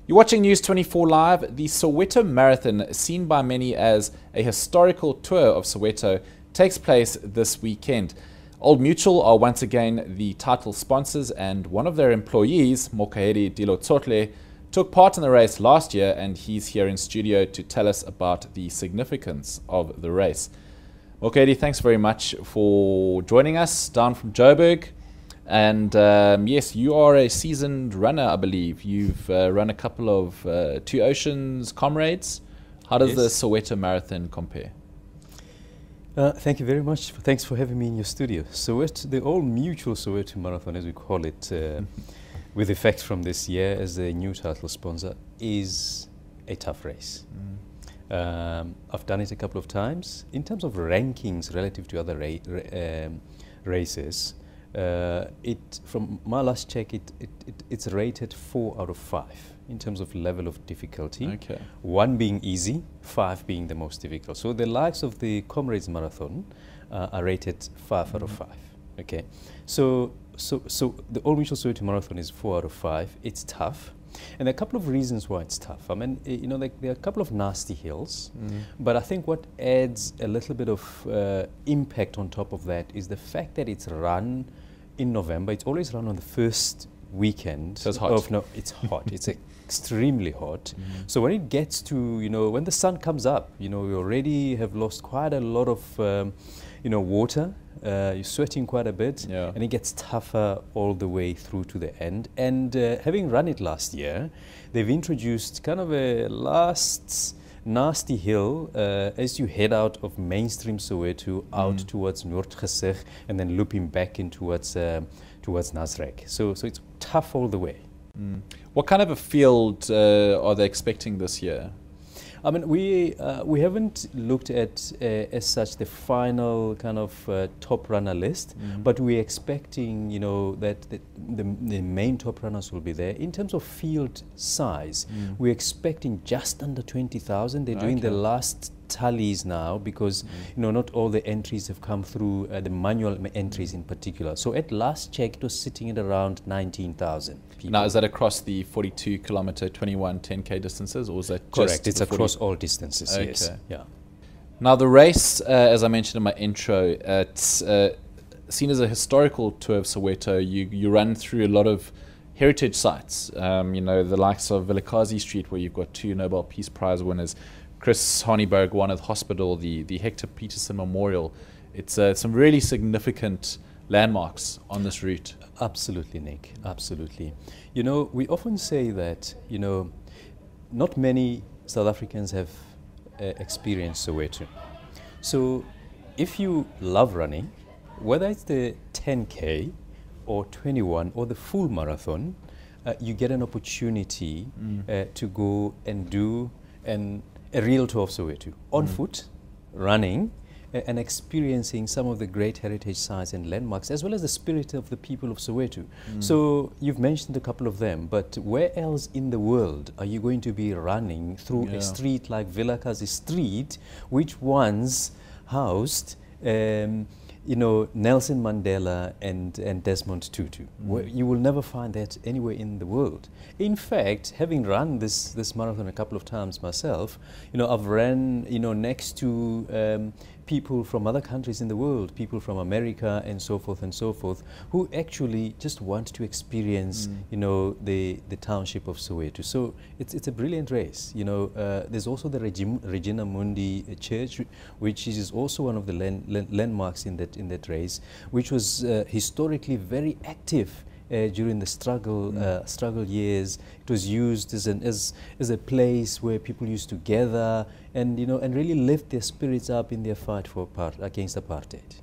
You're watching News 24 Live. The Soweto Marathon, seen by many as a historical tour of Soweto, takes place this weekend. Old Mutual are once again the title sponsors, and one of their employees, Mokahedi Dilotsotle, took part in the race last year, and he's here in studio to tell us about the significance of the race. Mokahedi, thanks very much for joining us down from Joburg. And yes, you are a seasoned runner, I believe. You've run a couple of Two Oceans Comrades. How does the Soweto Marathon compare? Thank you very much. Thanks for having me in your studio. Soweto, the Old Mutual Soweto Marathon, as we call it, with effect from this year as the new title sponsor, is a tough race. I've done it a couple of times. In terms of rankings relative to other races, from my last check, it's rated 4 out of 5 in terms of level of difficulty. Okay. 1 being easy, 5 being the most difficult. So the likes of the Comrades Marathon are rated 5 out of 5. Okay. So the Old Mutual Soweto Marathon is 4 out of 5. It's tough. And there are a couple of reasons why it's tough. I mean, you know, there are a couple of nasty hills, but I think what adds a little bit of impact on top of that is the fact that it's run in November. It's always run on the first weekend. So it's hot. No, it's hot. It's extremely hot. So when it gets to, you know, when the sun comes up, you know, we already have lost quite a lot of, you know, water. You're sweating quite a bit, and it gets tougher all the way through to the end. And having run it last year, they've introduced kind of a last nasty hill as you head out of mainstream Soweto out towards Noordgesig and then looping back in towards Nasrec. So it's tough all the way. What kind of a field are they expecting this year? I mean, we haven't looked at as such the final kind of top runner list, but we're expecting, you know, that the main top runners will be there. In terms of field size, we're expecting just under 20,000. They're doing the last tallies now because you know, not all the entries have come through, the manual entries in particular. So at last check, it was sitting at around 19,000 people. Now, is that across the 42 kilometer, 21, 10K distances, or is that correct? Just it's across all distances. Okay. Yes. Yeah. Now the race, as I mentioned in my intro, it's seen as a historical tour of Soweto. You run through a lot of heritage sites. You know, the likes of Vilakazi Street, where you've got 2 Nobel Peace Prize winners. Chris Hani Baragwanath Hospital, the Hector Peterson Memorial. It's some really significant landmarks on this route. Absolutely, Nick. Absolutely. You know, we often say that, you know, not many South Africans have experienced Soweto. So if you love running, whether it's the 10K or 21 or the full marathon, you get an opportunity to go and do a real tour of Soweto on foot, running, and experiencing some of the great heritage sites and landmarks, as well as the spirit of the people of Soweto. So you've mentioned a couple of them, but where else in the world are you going to be running through a street like Vilakazi Street, which once housed you know, Nelson Mandela and Desmond Tutu? You will never find that anywhere in the world. In fact, having run this marathon a couple of times myself, you know, I've ran, you know, next to people from other countries in the world, people from America and so forth, who actually just want to experience, you know, the township of Soweto. So it's a brilliant race. You know, there's also the Regina Mundi Church, which is also one of the landmarks in that race, which was historically very active during the struggle years. It was used as a place where people used to gather and, you know, and really lift their spirits up in their fight against apartheid.